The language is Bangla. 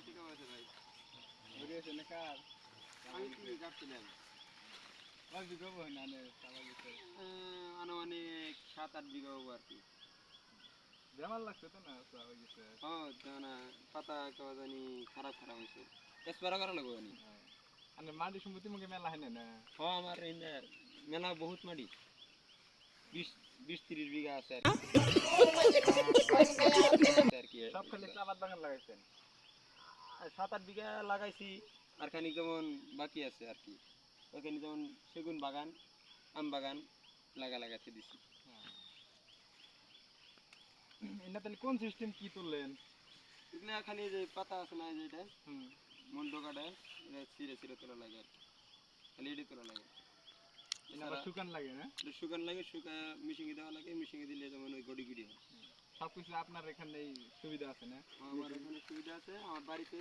ঠিকা আছে ভাই। ঘুরিয়েছে না কার আমি কি কাটছিলাম কয় বিঘা বই না নে চালা গেছে আনুমানিক 7-8 বিঘা হবো আর কি। বেমার লাগছে তো না চালা গেছে না পাতা কেমন জানি খারাপ খারাপ হয়েছে স্প্রে করা লাগবে নি। মানে মাটি সম্পত্তি মুখে মেলা হয় না আমার মেলা বহুত মাটি 20-30 বিঘা আছে আর কি সব খালি চাপাত বাগান লাগাইছেন 7-8 বিঘা লাগাইছি আর খানি যেমন বাকি আছে আর কি। ওখানে যেমন সেগুন বাগান আম বাগান লাগাতে দিছি। এটা তাহলে কোন সিস্টেম কি তুললেন এগুলা খালি যে পাতা আছে না যেটা হুম মন্ড কাটা এটা ছিঁড়ে তোলা লাগে আর কি। খালি এটি তোলা লাগে এটা আবার শুকান লাগে না শুকান লাগে মিশিয়ে দেওয়া লাগে মিশিয়ে দিলে যেমন ওই গড়ি গড়ি হয়। সবকিছু আপনার এখানে সুবিধা আছে না আমার এখানে সুবিধা আছে আমার বাড়িতে